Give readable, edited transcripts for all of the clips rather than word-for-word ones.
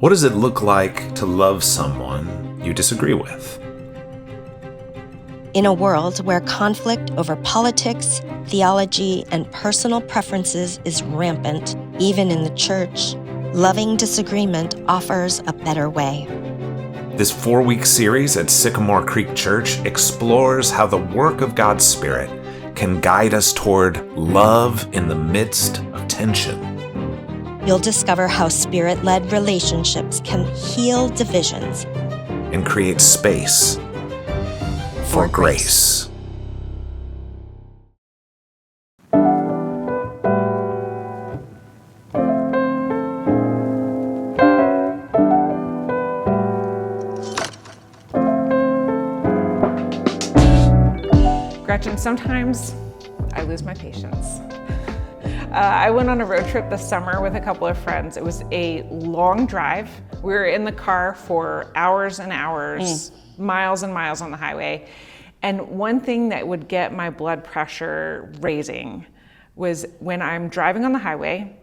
What does it look like to love someone you disagree with? In a world where conflict over politics, theology, and personal preferences is rampant, even in the church, Loving Disagreement offers a better way. This 4-week series at Sycamore Creek Church explores how the work of God's Spirit can guide us toward love in the midst of tension. You'll discover how Spirit-led relationships can heal divisions and create space for grace. Gretchen, sometimes I lose my patience. I went on a road trip this summer with a couple of friends. It was a long drive. We were in the car for hours and hours, miles and miles on the highway. And one thing that would get my blood pressure raising was when I'm driving on the highway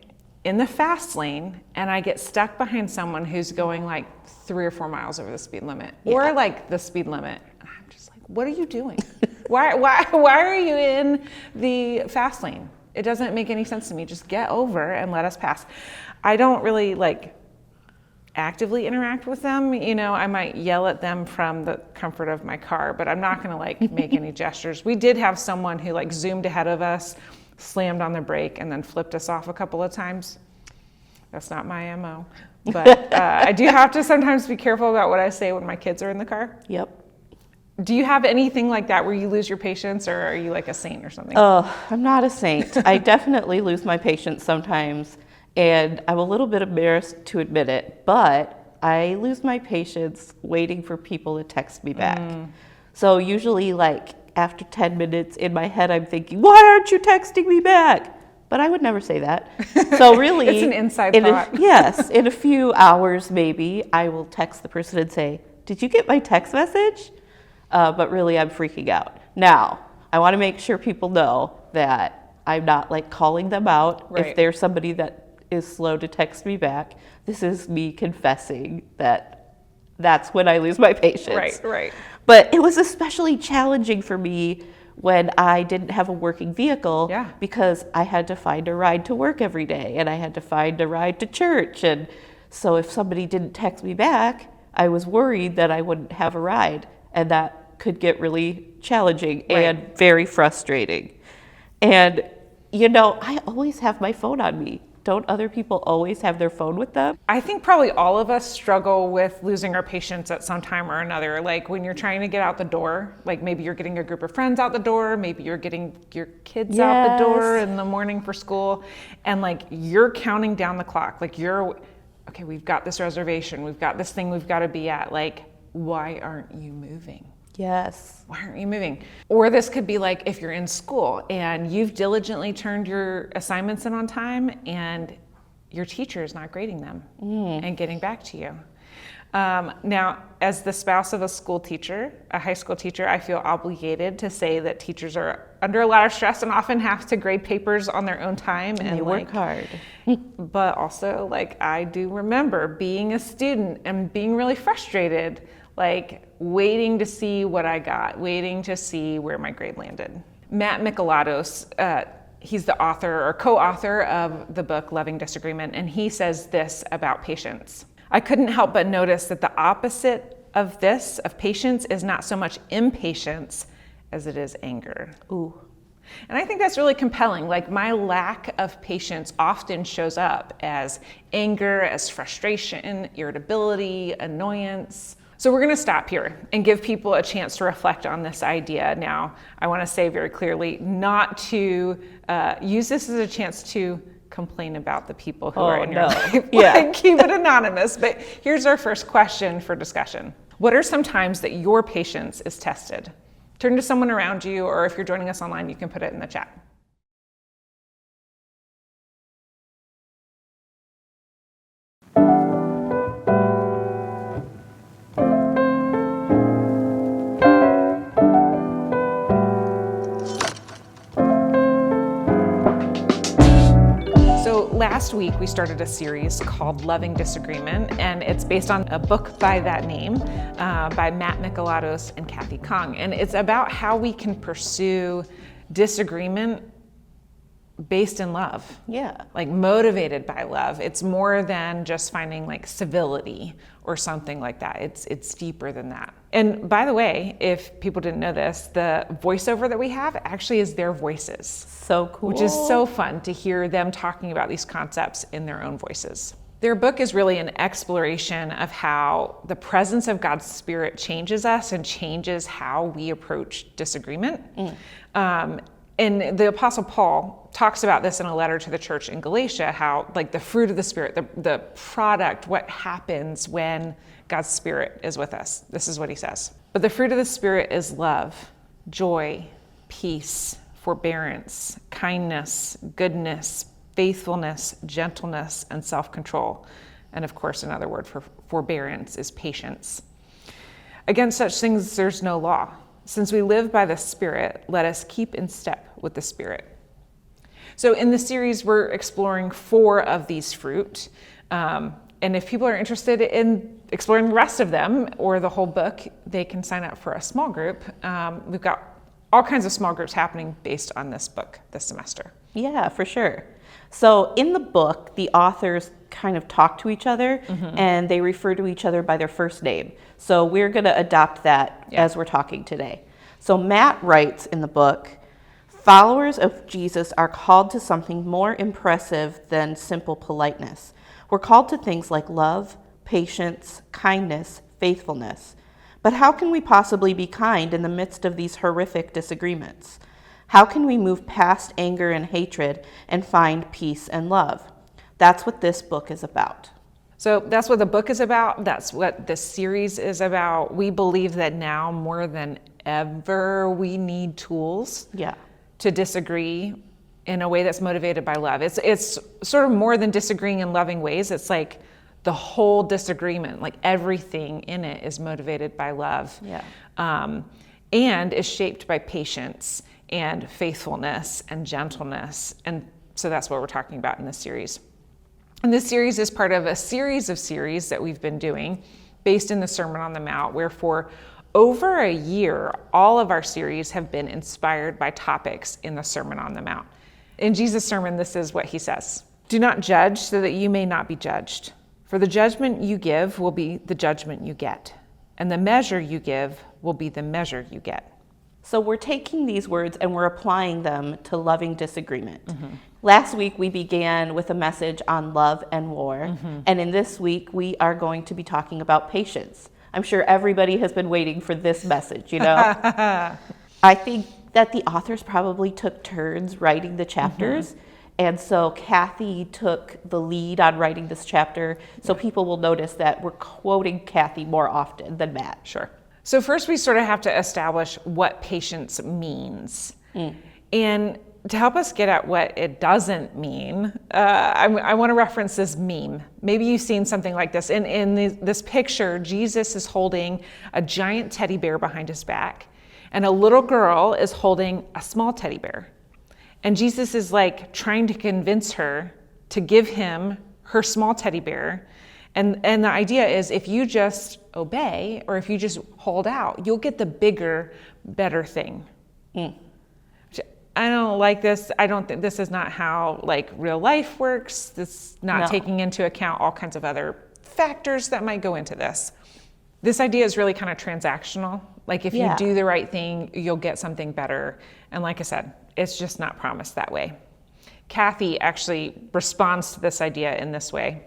in the fast lane and I get stuck behind someone who's going like 3 or 4 miles over the speed limit, or like the speed limit. And I'm just like, what are you doing? Why are you in the fast lane? It doesn't make any sense to me. Just get over and let us pass. I don't really actively interact with them. I might yell at them from the comfort of my car, but I'm not gonna make any gestures. We did have someone who zoomed ahead of us, slammed on the brake, and then flipped us off a couple of times. That's not my MO. But I do have to sometimes be careful about what I say when my kids are in the car. Yep. Do you have anything like that where you lose your patience, or are you like a saint or something? Oh, I'm not a saint. I definitely lose my patience sometimes, and I'm a little bit embarrassed to admit it, but I lose my patience waiting for people to text me back. So usually after 10 minutes in my head, I'm thinking, why aren't you texting me back? But I would never say that. So really, it's an inside thought. Yes, in a few hours maybe, I will text the person and say, did you get my text message? But really, I'm freaking out. Now, I want to make sure people know that I'm not calling them out. Right. If there's somebody that is slow to text me back, this is me confessing that that's when I lose my patience. Right. But it was especially challenging for me when I didn't have a working vehicle, because I had to find a ride to work every day and I had to find a ride to church. And so if somebody didn't text me back, I was worried that I wouldn't have a ride. And that could get really challenging and very frustrating. And, I always have my phone on me. Don't other people always have their phone with them? I think probably all of us struggle with losing our patience at some time or another. Like when you're trying to get out the door, maybe you're getting a group of friends out the door, maybe you're getting your kids out the door in the morning for school, and you're counting down the clock. Okay, we've got this reservation, we've got this thing we've got to be at. Why aren't you moving? Yes. Why aren't you moving? Or this could be if you're in school and you've diligently turned your assignments in on time and your teacher is not grading them and getting back to you. Now, as the spouse of a school teacher, a high school teacher, I feel obligated to say that teachers are under a lot of stress and often have to grade papers on their own time. And they work hard. But also, I do remember being a student and being really frustrated, waiting to see what I got, waiting to see where my grade landed. Matt Michalatos, he's the author or co-author of the book Loving Disagreement, and he says this about patience. I couldn't help but notice that the opposite of patience, is not so much impatience as it is anger. Ooh. And I think that's really compelling. My lack of patience often shows up as anger, as frustration, irritability, annoyance. So we're going to stop here and give people a chance to reflect on this idea. Now, I want to say very clearly not to use this as a chance to complain about the people who are in your life. Keep it anonymous. But here's our first question for discussion. What are some times that your patience is tested? Turn to someone around you, or if you're joining us online, you can put it in the chat. last week we started a series called Loving Disagreement, and it's based on a book by that name by Matt Michelatos and Kathy Kong. And it's about how we can pursue disagreement based in love. Yeah. Like motivated by love. It's more than just finding like civility or something like that. It's deeper than that. And by the way, if people didn't know this, the voiceover that we have actually is their voices. So cool. Which is so fun to hear them talking about these concepts in their own voices. Their book is really an exploration of how the presence of God's Spirit changes us and changes how we approach disagreement. And the Apostle Paul talks about this in a letter to the church in Galatia, how like the fruit of the Spirit, the product, what happens when God's Spirit is with us. This is what he says. But the fruit of the Spirit is love, joy, peace, forbearance, kindness, goodness, faithfulness, gentleness, and self-control. And of course, another word for forbearance is patience. Against such things, there's no law. Since we live by the Spirit, let us keep in step with the Spirit. So in this series, we're exploring 4 of these fruit. And if people are interested in exploring the rest of them or the whole book, they can sign up for a small group. We've got all kinds of small groups happening based on this book this semester. Yeah, for sure. So in the book, the authors kind of talk to each other and they refer to each other by their first name. So we're going to adopt that as we're talking today. So Matt writes in the book, followers of Jesus are called to something more impressive than simple politeness. We're called to things like love, patience, kindness, faithfulness. But how can we possibly be kind in the midst of these horrific disagreements? How can we move past anger and hatred and find peace and love? That's what this book is about. So that's what the book is about. That's what this series is about. We believe that now more than ever, we need tools to disagree in a way that's motivated by love. It's sort of more than disagreeing in loving ways. It's like the whole disagreement, like everything in it is motivated by love. And is shaped by patience and faithfulness and gentleness. And so that's what we're talking about in this series. And this series is part of a series of series that we've been doing based in the Sermon on the Mount, where for over a year, all of our series have been inspired by topics in the Sermon on the Mount. In Jesus' sermon, this is what he says. Do not judge so that you may not be judged. For the judgment you give will be the judgment you get. And the measure you give will be the measure you get. So we're taking these words and we're applying them to loving disagreement. Last week we began with a message on love and war. And in this week we are going to be talking about patience. I'm sure everybody has been waiting for this message, you know? I think that the authors probably took turns writing the chapters. And so Kathy took the lead on writing this chapter. So people will notice that we're quoting Kathy more often than Matt. Sure. So first we sort of have to establish what patience means. And to help us get at what it doesn't mean, I want to reference this meme. Maybe you've seen something like this. In this picture, Jesus is holding a giant teddy bear behind his back, and a little girl is holding a small teddy bear. And Jesus is like trying to convince her to give him her small teddy bear. And the idea is if you just obey or if you just hold out, you'll get the bigger, better thing. I don't like this. I don't think this is not how like real life works. This is not taking into account all kinds of other factors that might go into this. This idea is really kind of transactional. Like if you do the right thing, you'll get something better. And like I said, it's just not promised that way. Kathy actually responds to this idea in this way.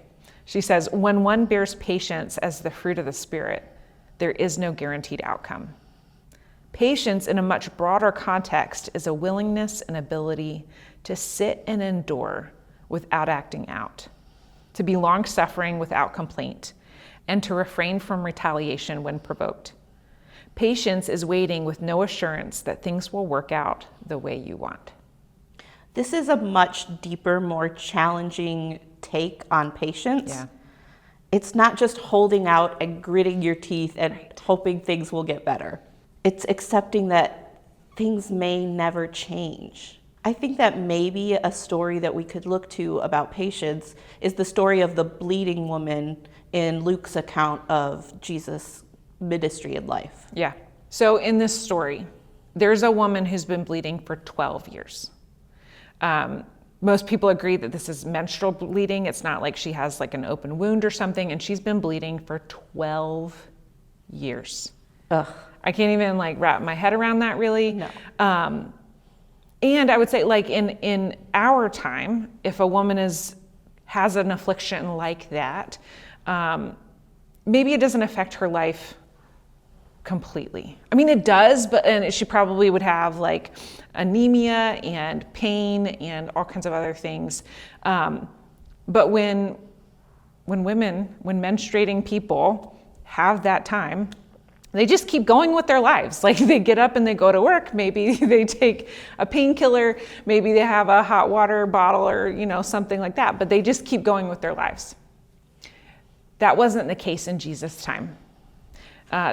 She says, when one bears patience as the fruit of the Spirit, there is no guaranteed outcome. Patience in a much broader context is a willingness and ability to sit and endure without acting out, to be long-suffering without complaint, and to refrain from retaliation when provoked. Patience is waiting with no assurance that things will work out the way you want. This is a much deeper, more challenging take on patience. It's not just holding out and gritting your teeth and hoping things will get better. It's accepting that things may never change. I think that maybe a story that we could look to about patience is the story of the bleeding woman in Luke's account of Jesus' ministry and life. Yeah. So in this story, there's a woman who's been bleeding for 12 years. Most people agree that this is menstrual bleeding. It's not like she has like an open wound or something, and she's been bleeding for 12 years. Ugh. I can't even like wrap my head around that really. No. And I would say like in our time, if a woman has an affliction like that, maybe it doesn't affect her life completely. I mean, it does, and she probably would have like anemia and pain and all kinds of other things. But when menstruating people have that time, they just keep going with their lives. Like they get up and they go to work. Maybe they take a painkiller. Maybe they have a hot water bottle or, something like that. But they just keep going with their lives. That wasn't the case in Jesus' time.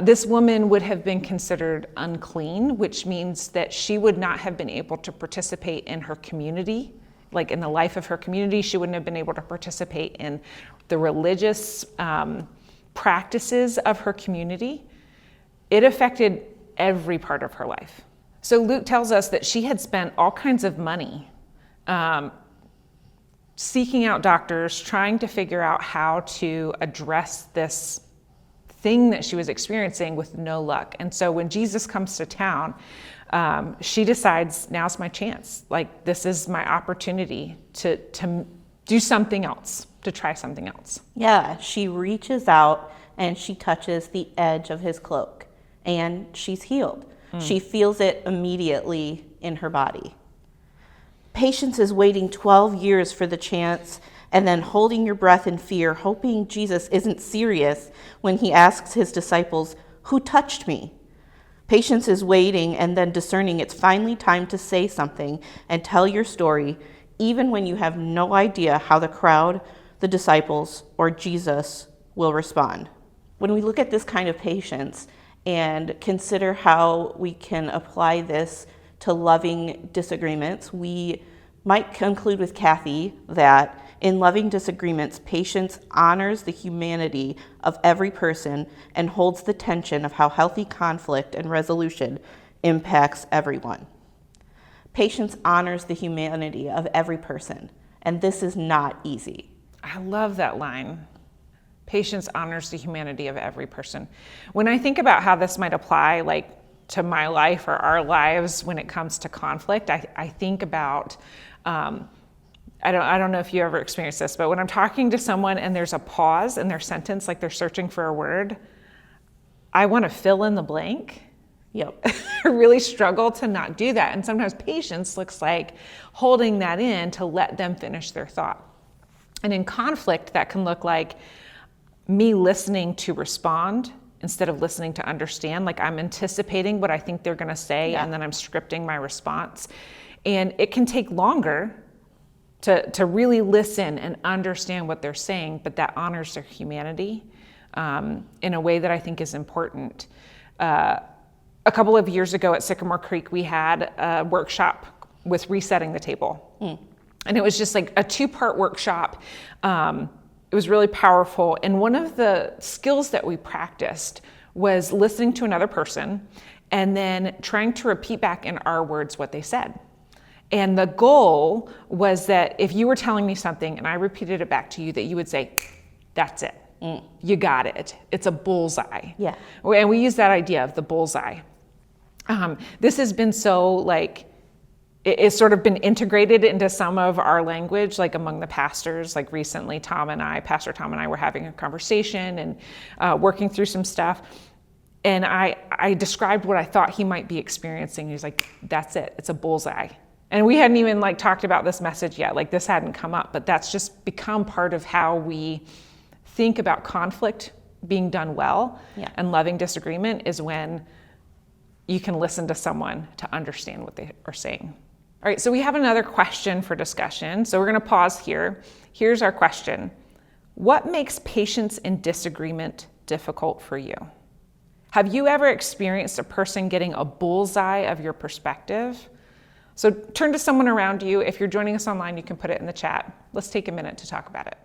This woman would have been considered unclean, which means that she would not have been able to participate in her community, like in the life of her community. She wouldn't have been able to participate in the religious practices of her community. It affected every part of her life. So Luke tells us that she had spent all kinds of money seeking out doctors, trying to figure out how to address this thing that she was experiencing with no luck. And so when Jesus comes to town, she decides, now's my chance. Like, this is my opportunity to do something else, to try something else. Yeah, she reaches out and she touches the edge of his cloak. And she's healed. She feels it immediately in her body. Patience is waiting 12 years for the chance and then holding your breath in fear, hoping Jesus isn't serious when he asks his disciples, "Who touched me?" Patience is waiting and then discerning it's finally time to say something and tell your story, even when you have no idea how the crowd, the disciples, or Jesus will respond. When we look at this kind of patience, and consider how we can apply this to loving disagreements, we might conclude with Kathy that in loving disagreements, patience honors the humanity of every person and holds the tension of how healthy conflict and resolution impacts everyone. Patience honors the humanity of every person, and this is not easy. I love that line. Patience honors the humanity of every person. When I think about how this might apply, like to my life or our lives when it comes to conflict, I think about, I don't know if you ever experienced this, but when I'm talking to someone and there's a pause in their sentence, like they're searching for a word, I want to fill in the blank. Yep. I really struggle to not do that. And sometimes patience looks like holding that in to let them finish their thought. And in conflict, that can look like me listening to respond instead of listening to understand. Like I'm anticipating what I think they're going to say, and then I'm scripting my response. And it can take longer to really listen and understand what they're saying, but that honors their humanity in a way that I think is important. A couple of years ago at Sycamore Creek, we had a workshop with resetting the table. And it was just like a 2-part workshop. It was really powerful. And one of the skills that we practiced was listening to another person and then trying to repeat back in our words what they said. And the goal was that if you were telling me something and I repeated it back to you, that you would say, "That's it. You got it. It's a bullseye." Yeah. And we use that idea of the bullseye. This has been so like, it's sort of been integrated into some of our language, like among the pastors. Like recently, Pastor Tom and I were having a conversation and working through some stuff. And I described what I thought he might be experiencing. He's like, "That's it. It's a bullseye." And we hadn't even like talked about this message yet. Like this hadn't come up, but that's just become part of how we think about conflict being done well. Yeah. And loving disagreement is when you can listen to someone to understand what they are saying. All right, so we have another question for discussion. So we're going to pause here. Here's our question. What makes patience in disagreement difficult for you? Have you ever experienced a person getting a bullseye of your perspective? So turn to someone around you. If you're joining us online, you can put it in the chat. Let's take a minute to talk about it.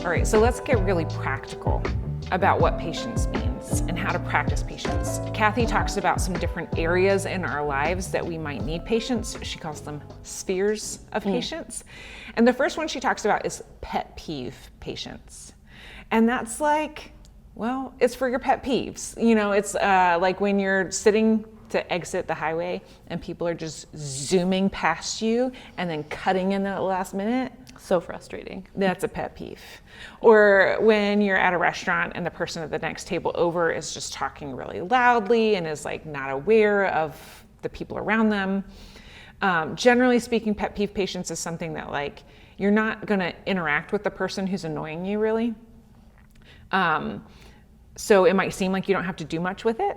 All right, so let's get really practical about what patience means and how to practice patience. Kathy talks about some different areas in our lives that we might need patience. She calls them spheres of patience. And the first one she talks about is pet peeve patience. And that's like, well, it's for your pet peeves. You know, it's like when you're sitting to exit the highway and people are just zooming past you and then cutting in at the last minute. So frustrating. That's a pet peeve. Or when you're at a restaurant and the person at the next table over is just talking really loudly and is like not aware of the people around them. Generally speaking, pet peeve patience is something that like you're not going to interact with the person who's annoying you really. So it might seem like you don't have to do much with it.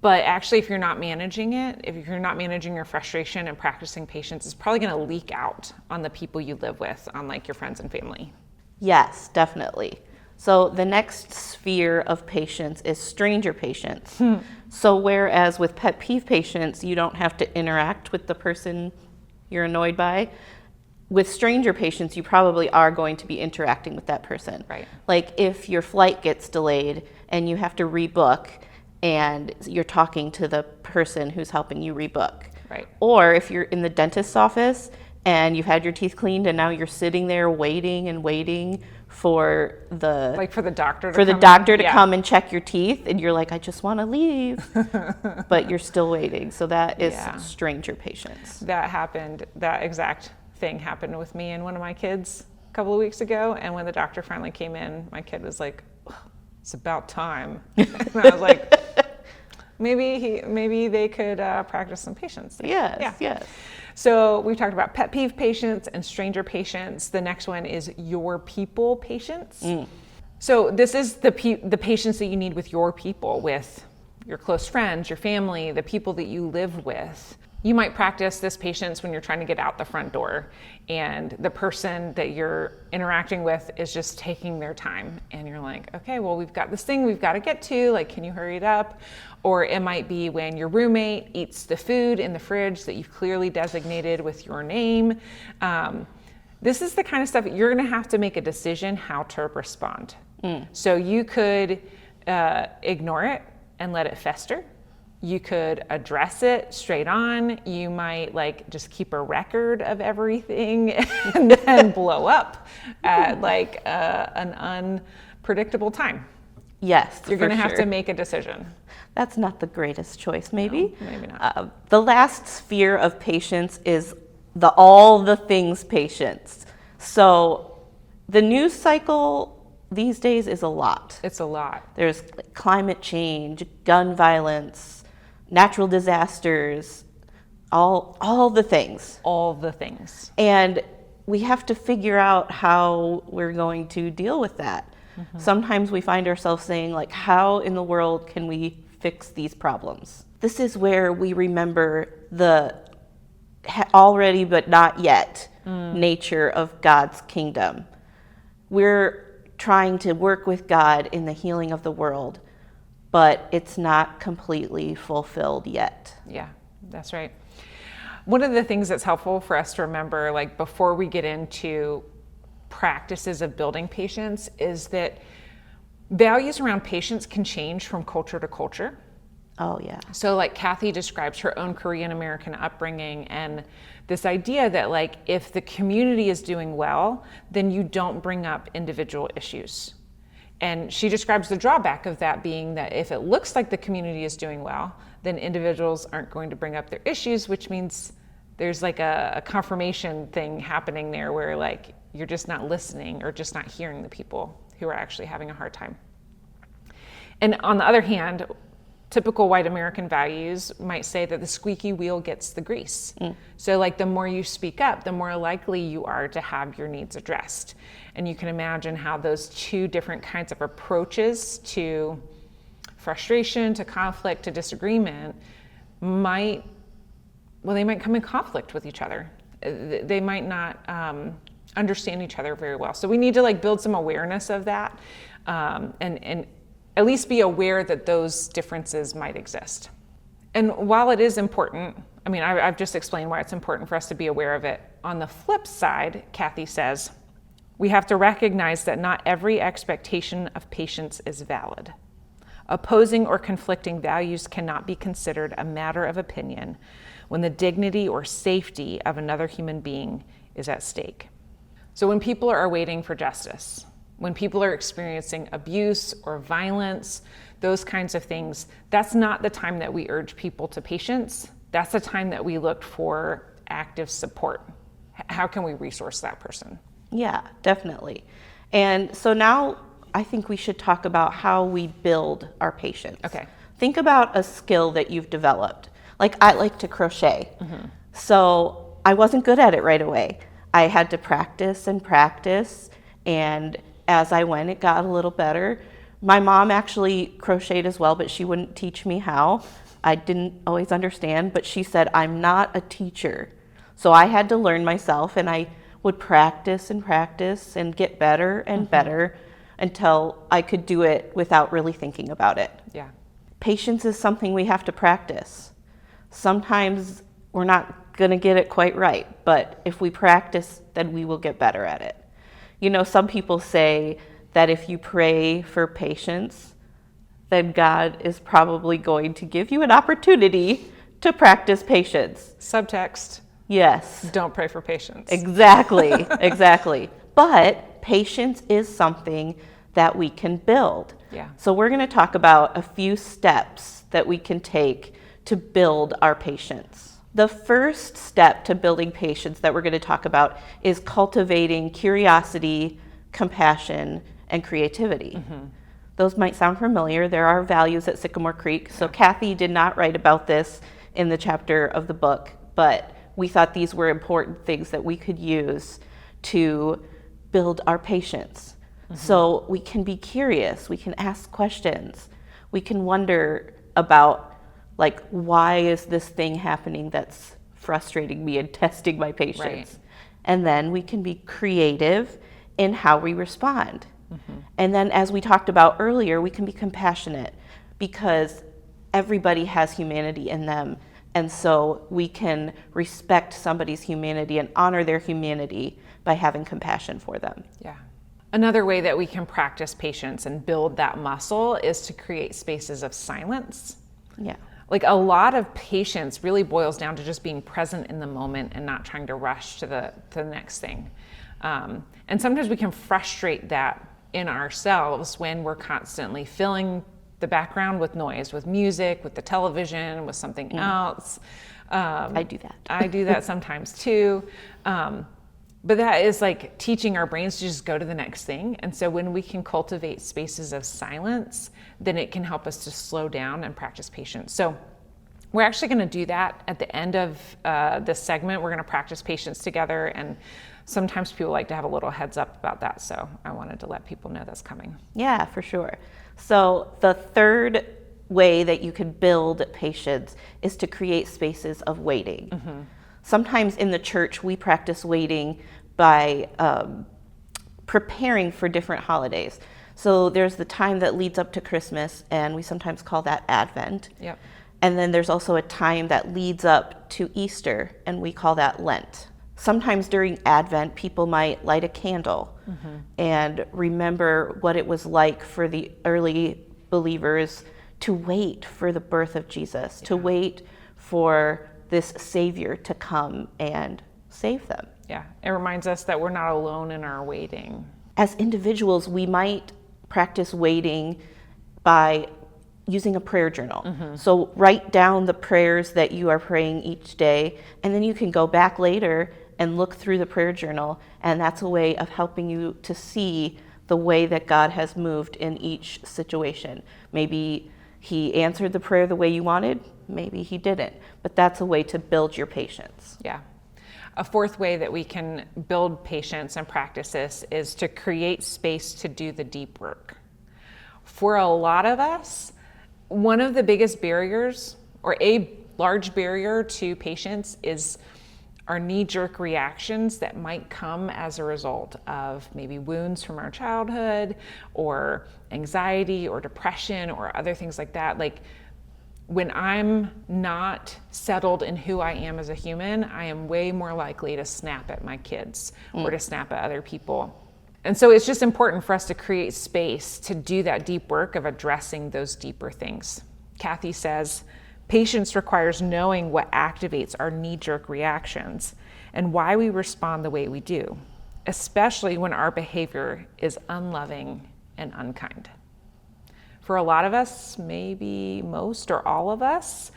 But actually, if you're not managing it, if you're not managing your frustration and practicing patience, it's probably going to leak out on the people you live with, on like your friends and family. Yes, definitely. So the next sphere of patience is stranger patience. So whereas with pet peeve patience, you don't have to interact with the person you're annoyed by, with stranger patience, you probably are going to be interacting with that person. Right. Like if your flight gets delayed and you have to rebook, and you're talking to the person who's helping you rebook. Right. Or if you're in the dentist's office and you've had your teeth cleaned and now you're sitting there waiting and waiting for the doctor to come and check your teeth, and you're like, I just want to leave, but you're still waiting. So that is stranger patience. That exact thing happened with me and one of my kids a couple of weeks ago, and when the doctor finally came in, my kid was like, it's about time. And I was like, maybe they could practice some patience. Yes. So we've talked about pet peeve patience and stranger patience. The next one is your people patience. So this is the patience that you need with your people, with your close friends, your family, the people that you live with. You might practice this patience when you're trying to get out the front door and the person that you're interacting with is just taking their time, and you're like, okay, well, we've got this thing we've got to get to, like, can you hurry it up? Or it might be when your roommate eats the food in the fridge that you've clearly designated with your name. This is the kind of stuff that you're going to have to make a decision how to respond. So you could ignore it and let it fester. You could address it straight on. You might like just keep a record of everything and then blow up at like an unpredictable time. Yes, you're going to have to make a decision. That's not the greatest choice, maybe. No, maybe not. The last sphere of patience is the all the things patience. So the news cycle these days is a lot. It's a lot. There's climate change, gun violence, natural disasters, all the things. All the things. And we have to figure out how we're going to deal with that. Sometimes we find ourselves saying, like, how in the world can we fix these problems? This is where we remember the already but not yet nature of God's kingdom. We're trying to work with God in the healing of the world, but it's not completely fulfilled yet. Yeah, that's right. One of the things that's helpful for us to remember, like before we get into practices of building patience, is that values around patience can change from culture to culture. Oh, yeah. So like Kathy describes her own Korean American upbringing and this idea that like if the community is doing well, then you don't bring up individual issues. And she describes the drawback of that being that if it looks like the community is doing well, then individuals aren't going to bring up their issues, which means there's like a confirmation thing happening there where like you're just not listening or just not hearing the people who are actually having a hard time. And on the other hand, typical white American values might say that the squeaky wheel gets the grease. So like the more you speak up, the more likely you are to have your needs addressed. And you can imagine how those two different kinds of approaches to frustration, to conflict, to disagreement might come in conflict with each other. They might not understand each other very well. So we need to like build some awareness of that, and at least be aware that those differences might exist. And while it is important, I mean, I've just explained why it's important for us to be aware of it. On the flip side, Kathy says, we have to recognize that not every expectation of patience is valid. Opposing or conflicting values cannot be considered a matter of opinion when the dignity or safety of another human being is at stake. So when people are waiting for justice, when people are experiencing abuse or violence, those kinds of things, that's not the time that we urge people to patience. That's the time that we look for active support. How can we resource that person? Yeah, definitely. And so now I think we should talk about how we build our patience. Okay. Think about a skill that you've developed. Like I like to crochet. Mm-hmm. So I wasn't good at it right away. I had to practice and practice, and as I went, it got a little better. My mom actually crocheted as well, but she wouldn't teach me how. I didn't always understand, but she said, I'm not a teacher. So I had to learn myself, and I would practice and get better and better until I could do it without really thinking about it. Yeah. Patience is something we have to practice. Sometimes we're not going to get it quite right, but if we practice, then we will get better at it. You know, some people say that if you pray for patience, then God is probably going to give you an opportunity to practice patience. Subtext. Yes. Don't pray for patience. Exactly, exactly. But patience is something that we can build. Yeah. So we're going to talk about a few steps that we can take to build our patience. The first step to building patience that we're going to talk about is cultivating curiosity, compassion, and creativity. Mm-hmm. Those might sound familiar. There are values at Sycamore Creek. So Kathy did not write about this in the chapter of the book, but we thought these were important things that we could use to build our patience. Mm-hmm. So we can be curious, we can ask questions, we can wonder about, like, why is this thing happening that's frustrating me and testing my patience? Right. And then we can be creative in how we respond. Mm-hmm. And then, as we talked about earlier, we can be compassionate because everybody has humanity in them. And so we can respect somebody's humanity and honor their humanity by having compassion for them. Yeah. Another way that we can practice patience and build that muscle is to create spaces of silence. Yeah. Like, a lot of patience really boils down to just being present in the moment and not trying to rush to the next thing. And sometimes we can frustrate that in ourselves when we're constantly filling the background with noise, with music, with the television, with something else. I do that. I do that sometimes too. But that is like teaching our brains to just go to the next thing. And so when we can cultivate spaces of silence, then it can help us to slow down and practice patience. So we're actually going to do that at the end of this segment. We're going to practice patience together. And sometimes people like to have a little heads up about that. So I wanted to let people know that's coming. Yeah, for sure. So the third way that you can build patience is to create spaces of waiting. Mm-hmm. Sometimes in the church, we practice waiting by preparing for different holidays. So there's the time that leads up to Christmas, and we sometimes call that Advent. Yep. And then there's also a time that leads up to Easter, and we call that Lent. Sometimes during Advent, people might light a candle and remember what it was like for the early believers to wait for the birth of Jesus, to wait for this Savior to come and save them. Yeah, it reminds us that we're not alone in our waiting. As individuals, we might practice waiting by using a prayer journal. Mm-hmm. So write down the prayers that you are praying each day, and then you can go back later and look through the prayer journal, and that's a way of helping you to see the way that God has moved in each situation. Maybe he answered the prayer the way you wanted, maybe he didn't, but that's a way to build your patience. Yeah. A fourth way that we can build patience and practice this is to create space to do the deep work. For a lot of us, one of the biggest barriers, or a large barrier to patience is our knee-jerk reactions that might come as a result of maybe wounds from our childhood or anxiety or depression or other things like that. Like when I'm not settled in who I am as a human, I am way more likely to snap at my kids or to snap at other people. And so it's just important for us to create space to do that deep work of addressing those deeper things. Kathy says, patience requires knowing what activates our knee-jerk reactions and why we respond the way we do, especially when our behavior is unloving and unkind. For a lot of us, maybe most or all of us,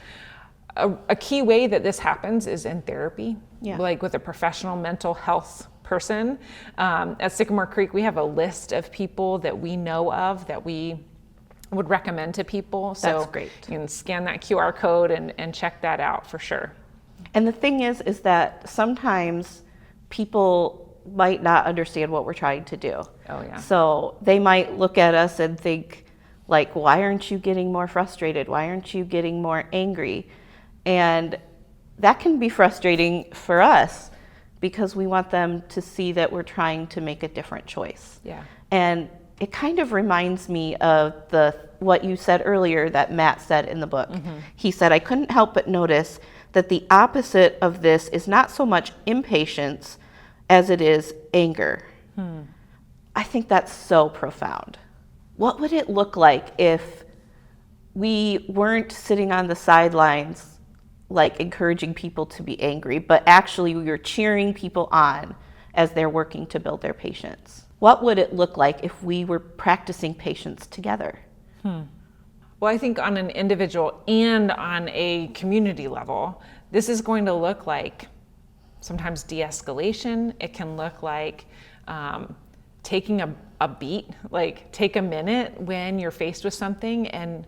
a key way that this happens is in therapy, like with a professional mental health person. At Sycamore Creek, we have a list of people that we know of that we would recommend to people. So that's great. You can scan that QR code and check that out for sure. And the thing is that sometimes people might not understand what we're trying to do. Oh yeah. So they might look at us and think, like, why aren't you getting more frustrated? Why aren't you getting more angry? And that can be frustrating for us because we want them to see that we're trying to make a different choice. Yeah. And it kind of reminds me of what you said earlier that Matt said in the book. Mm-hmm. He said, I couldn't help but notice that the opposite of this is not so much impatience as it is anger. I think that's so profound. What would it look like if we weren't sitting on the sidelines, like encouraging people to be angry, but actually we were cheering people on as they're working to build their patience? What would it look like if we were practicing patience together? Well, I think on an individual and on a community level, this is going to look like sometimes de-escalation. It can look like taking a beat, like take a minute when you're faced with something and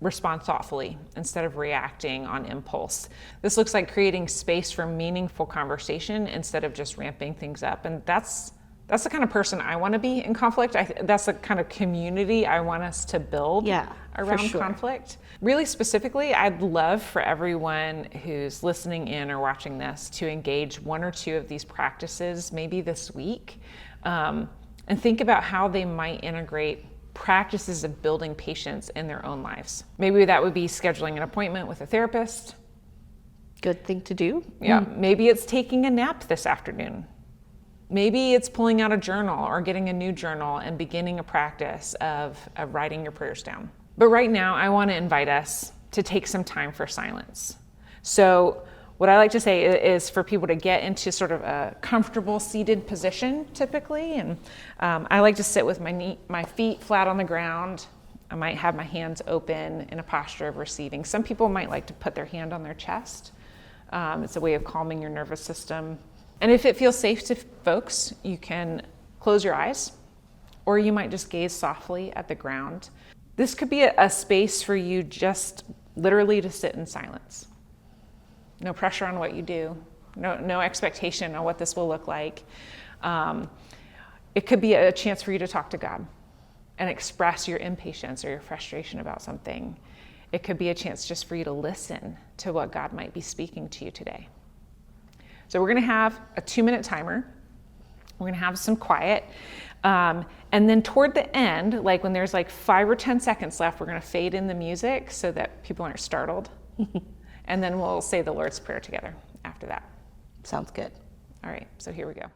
respond thoughtfully instead of reacting on impulse. This looks like creating space for meaningful conversation instead of just ramping things up. And that's the kind of person I want to be in conflict. That's the kind of community I want us to build around conflict. Really specifically, I'd love for everyone who's listening in or watching this to engage one or two of these practices maybe this week, and think about how they might integrate practices of building patience in their own lives. Maybe that would be scheduling an appointment with a therapist. Good thing to do. Yeah, maybe it's taking a nap this afternoon. Maybe it's pulling out a journal or getting a new journal and beginning a practice of writing your prayers down. But right now, I want to invite us to take some time for silence. So what I like to say is for people to get into sort of a comfortable seated position typically. And I like to sit with my feet flat on the ground. I might have my hands open in a posture of receiving. Some people might like to put their hand on their chest. It's a way of calming your nervous system. And if it feels safe to folks, you can close your eyes, or you might just gaze softly at the ground. This could be a space for you just literally to sit in silence. No pressure on what you do, no expectation on what this will look like. It could be a chance for you to talk to God and express your impatience or your frustration about something. It could be a chance just for you to listen to what God might be speaking to you today. So we're gonna have a 2-minute timer. We're gonna have some quiet. And then toward the end, like when there's like 5 or 10 seconds left, we're gonna fade in the music so that people aren't startled. And then we'll say the Lord's Prayer together after that. Sounds good. All right, so here we go.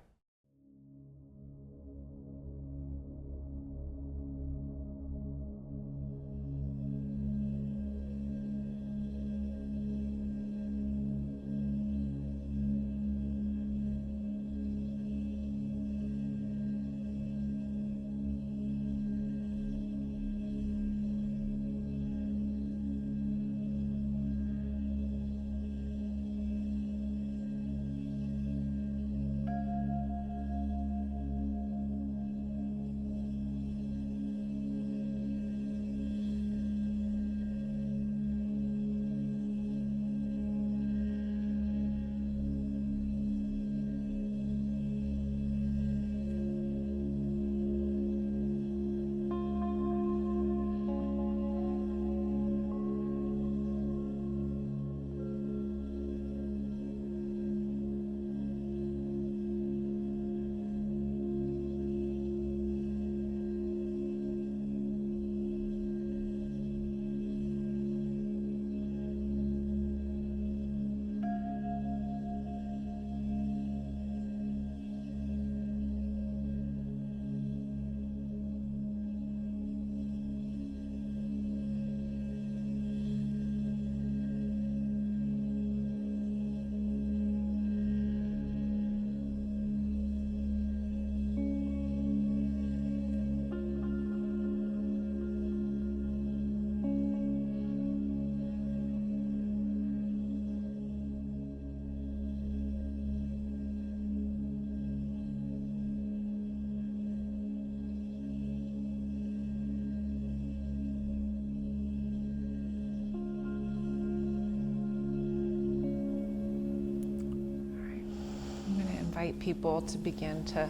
invite people to begin to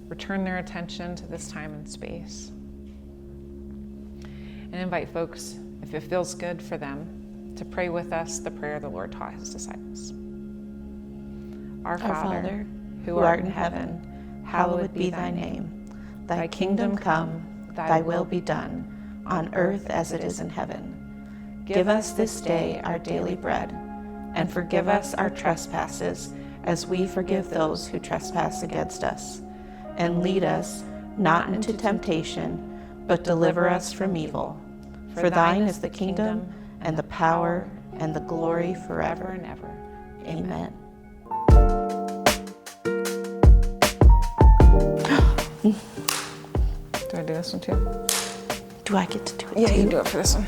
return their attention to this time and space. And invite folks, if it feels good for them, to pray with us the prayer the Lord taught his disciples. Our Father, who art in heaven, hallowed be thy name. Thy kingdom come, thy will be done, on earth as it is in heaven. Give us this day our daily bread, and forgive us our trespasses, as we forgive those who trespass against us. And lead us not into temptation, but deliver us from evil. For thine is the kingdom, and the power, and the glory forever and ever. Amen. Do I do this one too? Do I get to do it Yeah, too? you do it for this one.